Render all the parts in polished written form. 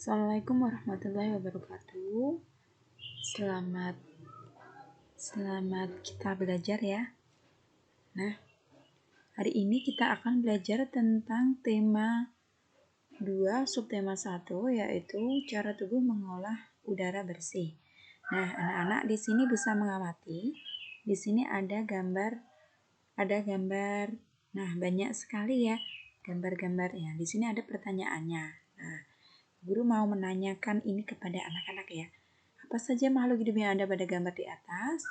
Assalamualaikum warahmatullahi wabarakatuh. Selamat kita belajar ya. Nah, hari ini kita akan belajar tentang tema 2 subtema 1 yaitu cara tubuh mengolah udara bersih. Nah, anak-anak di sini bisa mengamati. Di sini ada gambar. Nah, banyak sekali ya gambar-gambarnya. Di sini ada pertanyaannya. Nah, guru mau menanyakan ini kepada anak-anak ya. Apa saja makhluk hidup yang ada pada gambar di atas?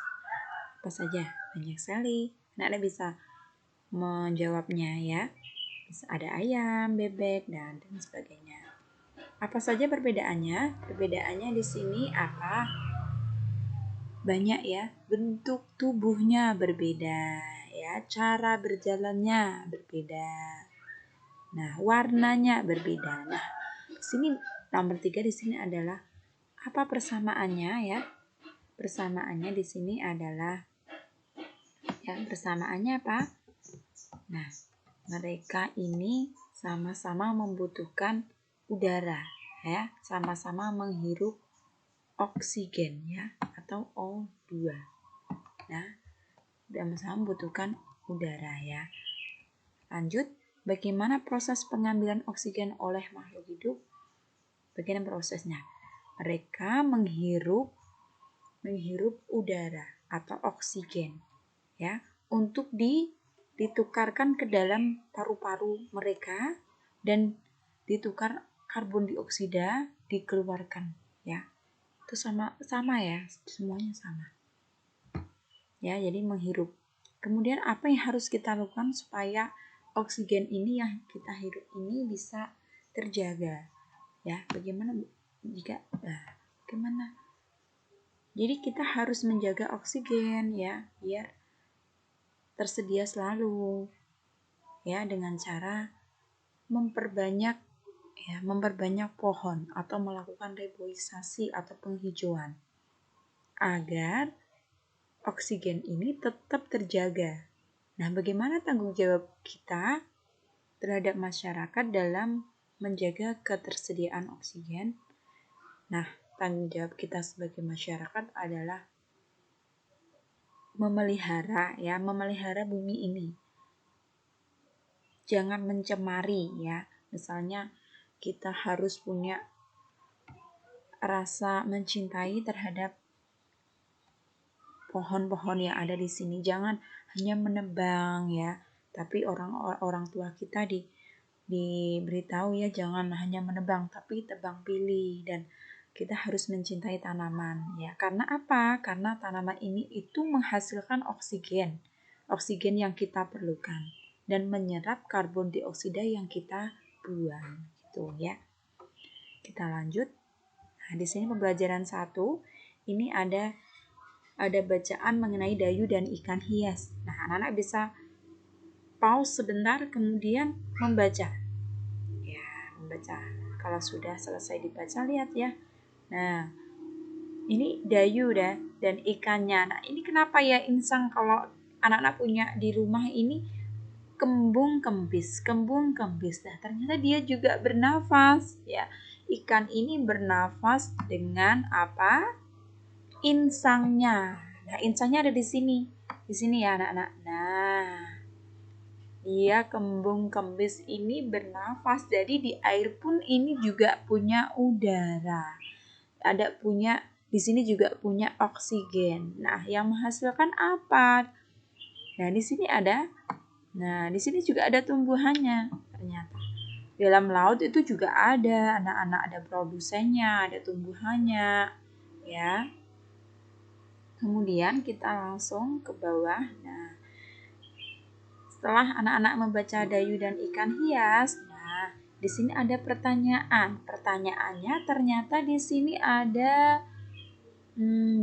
Apa saja? Banyak sekali. Anak-anak bisa menjawabnya ya. Bisa ada ayam, bebek, dan sebagainya. Apa saja perbedaannya? Perbedaannya di sini apa? Banyak ya. Bentuk tubuhnya berbeda ya. Cara berjalannya berbeda. Nah, warnanya berbeda. Nah, di sini nomor 3 di sini adalah apa persamaannya ya? Persamaannya di sini adalah persamaannya apa? Nah, mereka ini sama-sama membutuhkan udara ya, sama-sama menghirup oksigen ya atau O2. Nah, sama-sama membutuhkan udara ya. Lanjut, bagaimana proses pengambilan oksigen oleh makhluk hidup? Bagaimana prosesnya? Mereka menghirup udara atau oksigen ya untuk ditukarkan ke dalam paru-paru mereka dan ditukar karbon dioksida dikeluarkan ya. Itu sama ya, semuanya sama. Ya, jadi menghirup. Kemudian apa yang harus kita lakukan supaya oksigen ini yang kita hirup ini bisa terjaga? Ya, bagaimana bagaimana? Jadi kita harus menjaga oksigen ya, biar tersedia selalu ya dengan cara memperbanyak pohon atau melakukan reboisasi atau penghijauan agar oksigen ini tetap terjaga. Nah, bagaimana tanggung jawab kita terhadap masyarakat dalam menjaga ketersediaan oksigen? Nah, tanggung jawab kita sebagai masyarakat adalah memelihara bumi ini. Jangan mencemari ya. Misalnya kita harus punya rasa mencintai terhadap pohon-pohon yang ada di sini. Jangan hanya menebang ya. Tapi orang tua kita diberitahu ya jangan hanya menebang tapi tebang pilih dan kita harus mencintai tanaman ya. Karena apa? Karena tanaman ini itu menghasilkan oksigen yang kita perlukan dan menyerap karbon dioksida yang kita buang gitu ya. Kita lanjut. Nah, di sini pembelajaran 1 ini ada bacaan mengenai dayu dan ikan hias. Nah, anak-anak bisa pause sebentar kemudian membaca. Ya, membaca. Kalau sudah selesai dibaca lihat ya. Nah, ini dayu dan ikannya. Nah, ini kenapa ya insang kalau anak-anak punya di rumah ini kembung kempis. Nah, ternyata dia juga bernafas ya. Ikan ini bernafas dengan apa? Insangnya. Nah, insangnya ada di sini. Di sini ya, anak-anak. Nah, dia kembung kempis ini bernafas. Jadi di air pun ini juga punya udara. Di sini juga punya oksigen. Nah, yang menghasilkan apa? Nah, di sini juga ada tumbuhannya ternyata. Dalam laut itu juga ada anak-anak, ada produsennya, ada tumbuhannya, ya. Kemudian kita langsung ke bawah. Nah, setelah anak-anak membaca dayu dan ikan hias, nah, di sini ada pertanyaan. Pertanyaannya ternyata di sini ada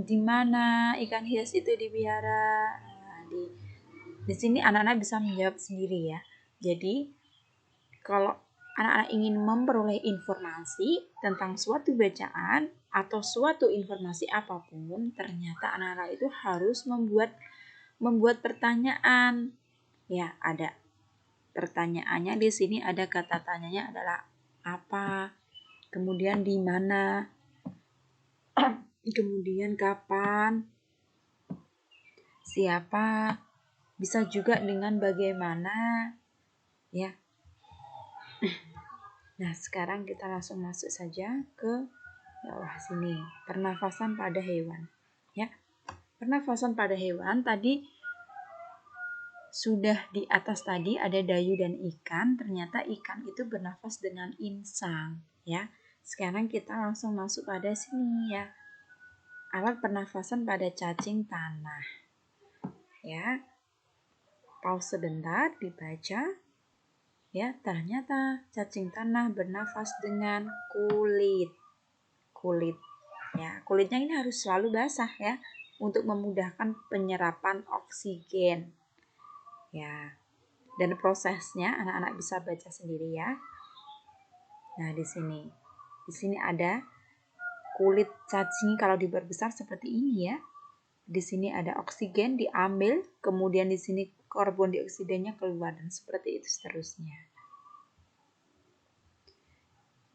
di mana ikan hias itu dipelihara. Nah, di sini anak-anak bisa menjawab sendiri ya. Jadi, kalau anak-anak ingin memperoleh informasi tentang suatu bacaan atau suatu informasi apapun, ternyata anak-anak itu harus membuat pertanyaan. Ya, ada pertanyaannya di sini, ada kata tanyanya adalah apa, kemudian di mana, kemudian kapan, siapa, bisa juga dengan bagaimana, ya. Nah, sekarang kita langsung masuk saja ke bawah sini, pernafasan pada hewan, ya. Pernafasan pada hewan tadi sudah di atas tadi ada dayu dan ikan, ternyata ikan itu bernafas dengan insang, ya. Sekarang kita langsung masuk pada sini, ya. Alat pernafasan pada cacing tanah, ya. Pause sebentar, dibaca, ya. Ternyata cacing tanah bernafas dengan kulit, ya. Kulitnya ini harus selalu basah, ya, untuk memudahkan penyerapan oksigen, ya. Dan prosesnya anak-anak bisa baca sendiri, ya. Nah, di sini ada kulit cacing kalau diperbesar seperti ini, ya. Di sini ada oksigen diambil, kemudian di sini karbon dioksidanya keluar, dan seperti itu seterusnya.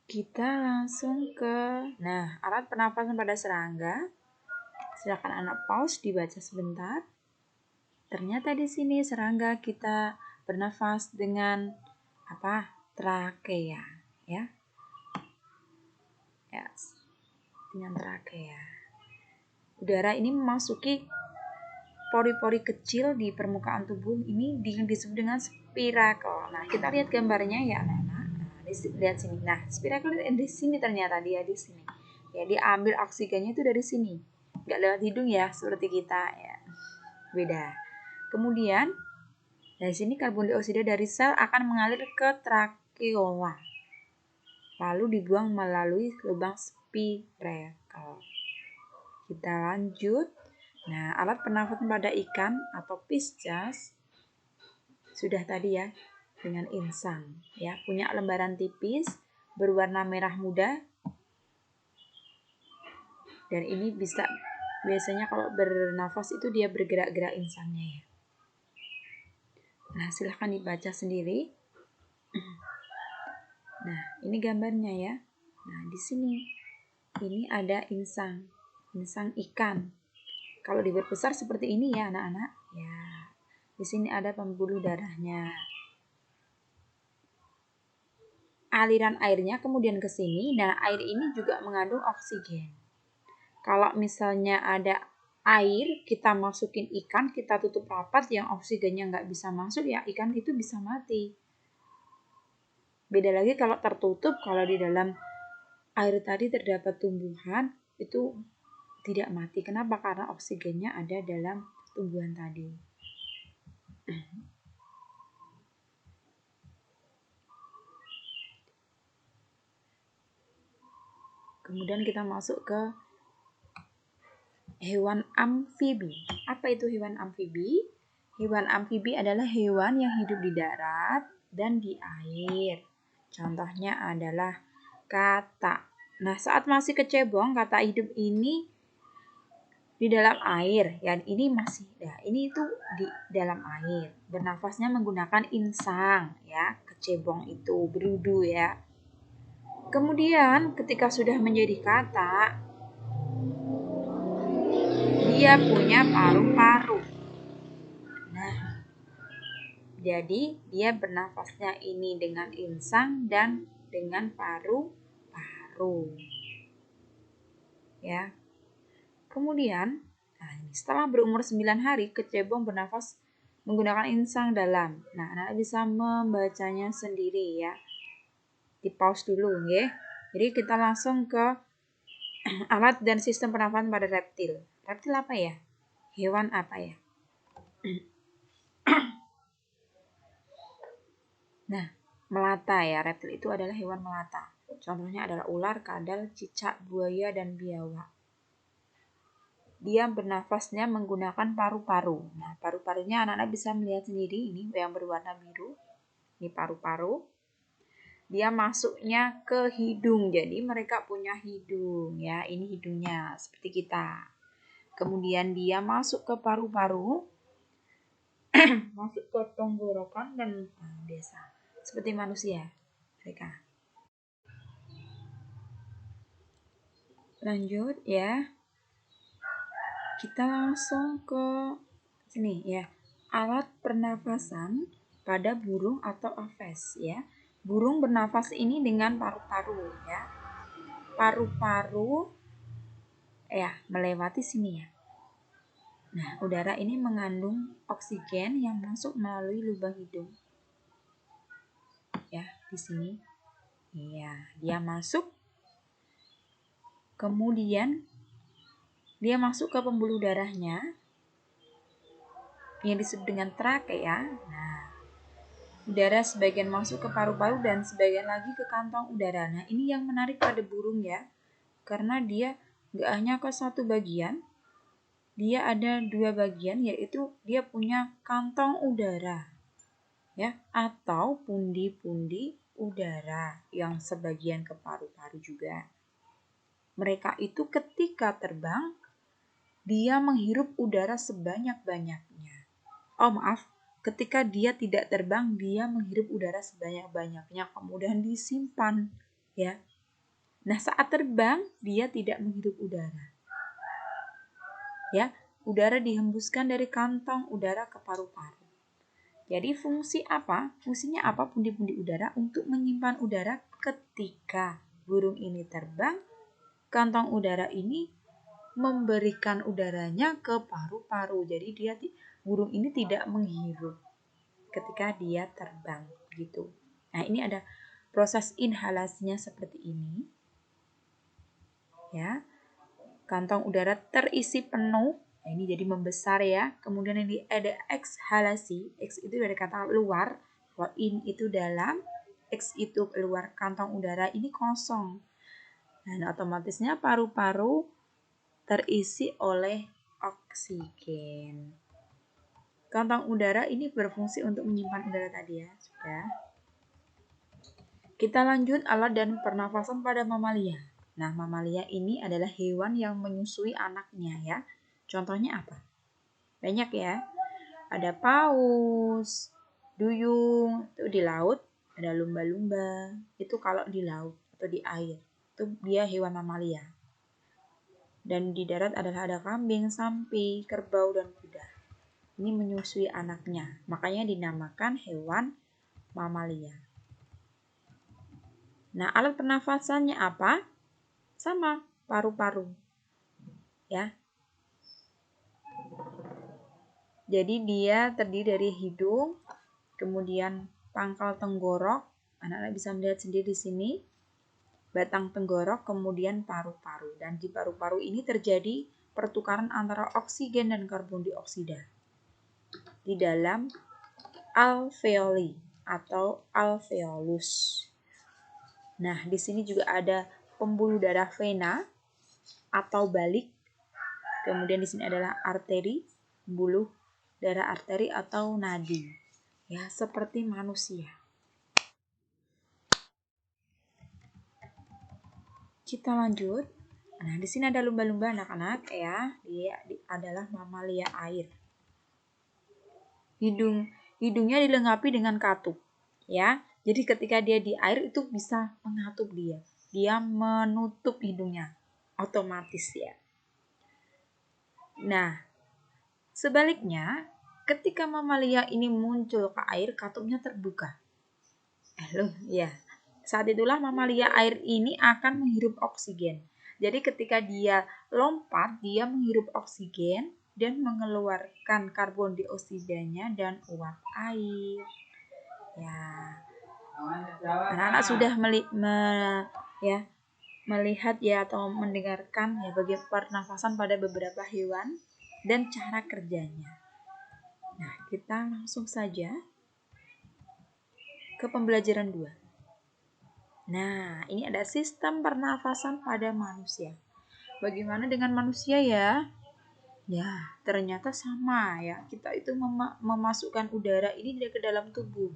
Kita langsung ke alat pernafasan pada serangga. Silakan anak pause, dibaca sebentar. Ternyata di sini serangga kita bernafas dengan trakea, ya. Yes. Dengan trakea. Udara ini memasuki pori-pori kecil di permukaan tubuh ini yang disebut dengan spirakel. Nah, kita lihat gambarnya, ya, anak-anak. Lihat sini. Nah, spirakel di sini, ternyata dia di sini. Ya, dia ambil oksigennya itu dari sini. Nggak lewat hidung, ya, seperti kita, ya. Beda. Kemudian dari sini karbon dioksida dari sel akan mengalir ke trakeola, lalu dibuang melalui lubang spirakel. Kita lanjut. Nah, alat pernafasan pada ikan atau pisces sudah tadi, ya, dengan insang, ya, punya lembaran tipis berwarna merah muda, dan ini biasanya kalau bernafas itu dia bergerak-gerak insangnya, ya. Nah, silahkan dibaca sendiri. Nah, ini gambarnya, ya. Nah, di sini ini ada insang ikan. Kalau diperbesar seperti ini, ya, anak-anak. Ya, di sini ada pembuluh darahnya. Aliran airnya kemudian ke sini. Nah, air ini juga mengandung oksigen. Kalau misalnya ada air, kita masukin ikan, kita tutup rapat, yang oksigennya nggak bisa masuk, ya, ikan itu bisa mati. Beda lagi kalau tertutup, kalau di dalam air tadi terdapat tumbuhan, itu tidak mati. Kenapa? Karena oksigennya ada dalam tumbuhan tadi. Kemudian kita masuk ke hewan amfibi. Apa itu hewan amfibi? Hewan amfibi adalah hewan yang hidup di darat dan di air. Contohnya adalah katak. Nah, saat masih kecebong, katak hidup ini di dalam air, ya, ini itu di dalam air. Bernafasnya menggunakan insang, ya, kecebong itu berudu, ya. Kemudian ketika sudah menjadi katak, dia punya paru-paru. Nah, jadi dia bernafasnya ini dengan insang dan dengan paru-paru, ya. Kemudian, setelah berumur 9 hari, kecebong bernafas menggunakan insang dalam. Nah, anak bisa membacanya sendiri, ya. Di pause dulu, ya. Jadi kita langsung ke alat dan sistem pernafasan pada reptil. Reptil apa, ya? Hewan apa, ya? Nah, melata, ya. Reptil itu adalah hewan melata. Contohnya adalah ular, kadal, cicak, buaya, dan biawak. Dia bernafasnya menggunakan paru-paru. Nah, paru-parunya anak-anak bisa melihat sendiri, ini yang berwarna biru. Ini paru-paru. Dia masuknya ke hidung, jadi mereka punya hidung, ya. Ini hidungnya seperti kita. Kemudian dia masuk ke paru-paru, masuk ke tenggorokan, dan, nah, biasa seperti manusia mereka. Lanjut ya. Kita langsung ke sini ya. Alat pernafasan pada burung atau aves ya. Burung bernafas ini dengan paru-paru ya. Paru-paru melewati sini ya. Nah, udara ini mengandung oksigen yang masuk melalui lubang hidung. Ya, di sini. Iya, dia masuk. Kemudian dia masuk ke pembuluh darahnya yang disebut dengan trakea. Nah, udara sebagian masuk ke paru-paru dan sebagian lagi ke kantong udara. Nah, ini yang menarik pada burung ya. Karena dia nggak hanya ke satu bagian, dia ada dua bagian, yaitu dia punya kantong udara ya, atau pundi-pundi udara yang sebagian ke paru-paru juga. Mereka itu ketika terbang, dia menghirup udara sebanyak-banyaknya. Ketika dia tidak terbang, dia menghirup udara sebanyak-banyaknya, kemudian disimpan ya. Nah, saat terbang, dia tidak menghirup udara. Ya, udara dihembuskan dari kantong udara ke paru-paru. Jadi fungsinya apa pundi-pundi udara? Untuk menyimpan udara ketika burung ini terbang, kantong udara ini memberikan udaranya ke paru-paru. Jadi burung ini tidak menghirup ketika dia terbang gitu. Nah, ini ada proses inhalasinya seperti ini. Ya. Kantong udara terisi penuh. Nah, ini jadi membesar ya. Kemudian ini ada ekshalasi. X itu dari kata luar. Kalau in itu dalam, X itu keluar. Kantong udara ini kosong. Nah, otomatisnya paru-paru terisi oleh oksigen. Kantong udara ini berfungsi untuk menyimpan udara tadi ya. Sudah. Kita lanjut alat dan pernafasan pada mamalia. Nah, mamalia ini adalah hewan yang menyusui anaknya ya. Contohnya apa? Banyak ya. Ada paus, duyung, itu di laut. Ada lumba-lumba, itu kalau di laut atau di air. Itu dia hewan mamalia. Dan di darat adalah ada kambing, sapi, kerbau, dan kuda. Ini menyusui anaknya. Makanya dinamakan hewan mamalia. Nah, alat pernafasannya apa? Sama, paru-paru. Ya. Jadi dia terdiri dari hidung, kemudian pangkal tenggorok, anak-anak bisa melihat sendiri di sini, batang tenggorok, kemudian paru-paru. Dan di paru-paru ini terjadi pertukaran antara oksigen dan karbon dioksida di dalam alveoli atau alveolus. Nah, di sini juga ada pembuluh darah vena atau balik. Kemudian di sini adalah arteri, pembuluh darah arteri atau nadi. Ya, seperti manusia. Kita lanjut. Nah, di sini ada lumba-lumba anak-anak ya. Dia adalah mamalia air. Hidungnya dilengkapi dengan katup. Ya. Jadi ketika dia di air itu bisa mengatup dia. Dia menutup hidungnya otomatis ya. Nah, sebaliknya ketika mamalia ini muncul ke air, katupnya terbuka. Ya. Saat itulah mamalia air ini akan menghirup oksigen. Jadi ketika dia lompat, dia menghirup oksigen dan mengeluarkan karbon dioksidanya dan uap air. Ya. Anak-anak sudah melihat ya atau mendengarkan ya bagaimana pernafasan pada beberapa hewan dan cara kerjanya. Nah, kita langsung saja ke pembelajaran 2. Nah, ini ada sistem pernafasan pada manusia. Bagaimana dengan manusia ya? Ya, ternyata sama ya. Kita itu memasukkan udara ini ke dalam tubuh.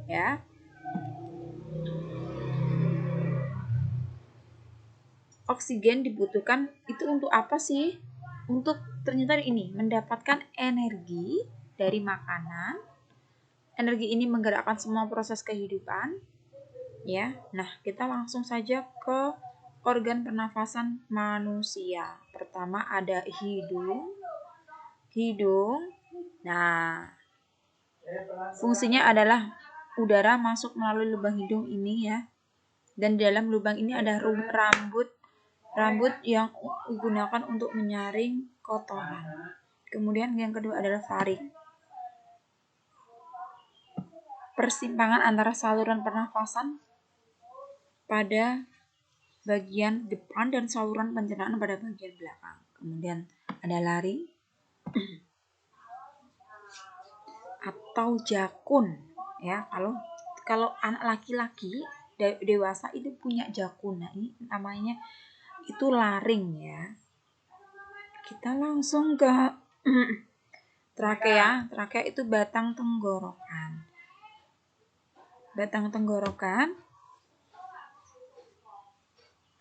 Ya. Oksigen dibutuhkan itu untuk apa sih? Untuk ternyata ini mendapatkan energi dari makanan. Energi ini menggerakkan semua proses kehidupan. Ya. Nah, kita langsung saja ke organ pernafasan manusia. Pertama ada hidung. Nah, fungsinya adalah udara masuk melalui lubang hidung ini ya. Dan di dalam lubang ini ada rambut yang digunakan untuk menyaring kotoran. Kemudian yang kedua adalah faring. Persimpangan antara saluran pernafasan pada bagian depan dan saluran pencernaan pada bagian belakang. Kemudian ada laring atau jakun ya. Kalau anak laki-laki dewasa itu punya jakun. Nah, ini namanya itu laring ya. Kita langsung ke trakea. Trakea itu batang tenggorokan. Batang tenggorokan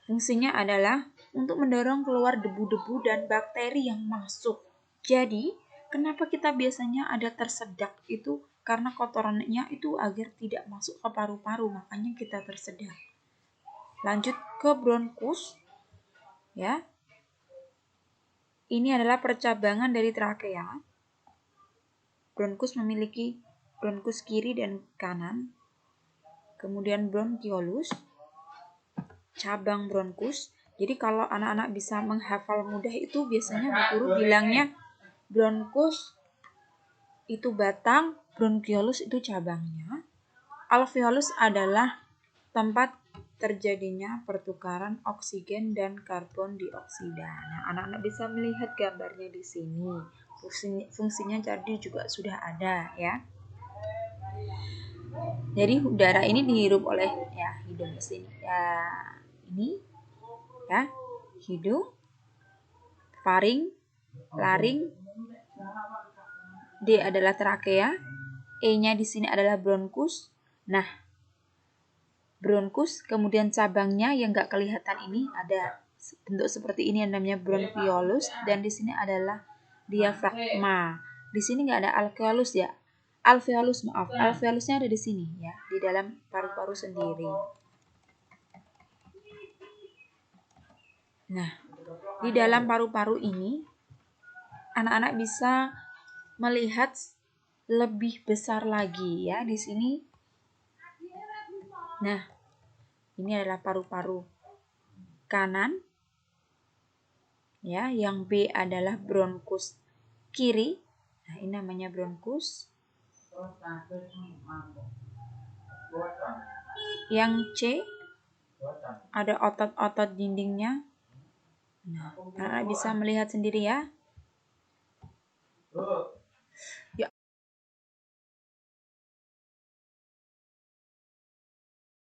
fungsinya adalah untuk mendorong keluar debu-debu dan bakteri yang masuk. Jadi, kenapa kita biasanya ada tersedak itu karena kotorannya itu agar tidak masuk ke paru-paru, makanya kita tersedak. Lanjut ke bronkus. Ya. Ini adalah percabangan dari trakea. Bronkus memiliki bronkus kiri dan kanan. Kemudian bronkiolus, cabang bronkus. Jadi kalau anak-anak bisa menghafal mudah itu biasanya Bu Guru bilangnya bronkus itu batang, bronkiolus itu cabangnya. Alveolus adalah tempat terjadinya pertukaran oksigen dan karbon dioksida. Nah, anak-anak bisa melihat gambarnya di sini. Fungsinya jadi juga sudah ada ya. Jadi udara ini dihirup oleh ya hidung sini. Ya, ini ya, hidung, faring, laring, D adalah trakea, E-nya di sini adalah bronkus. Nah, bronkus kemudian cabangnya yang enggak kelihatan ini ada bentuk seperti ini yang namanya bronkiolus dan di sini adalah diafragma. Di sini enggak ada alveolus ya. Alveolusnya ada di sini ya, di dalam paru-paru sendiri. Nah, di dalam paru-paru ini anak-anak bisa melihat lebih besar lagi ya di sini. Nah, ini adalah paru-paru kanan. Ya, yang B adalah bronkus kiri. Nah, ini namanya bronkus. Yang C ada otot-otot dindingnya. Nah, anak bisa melihat sendiri ya.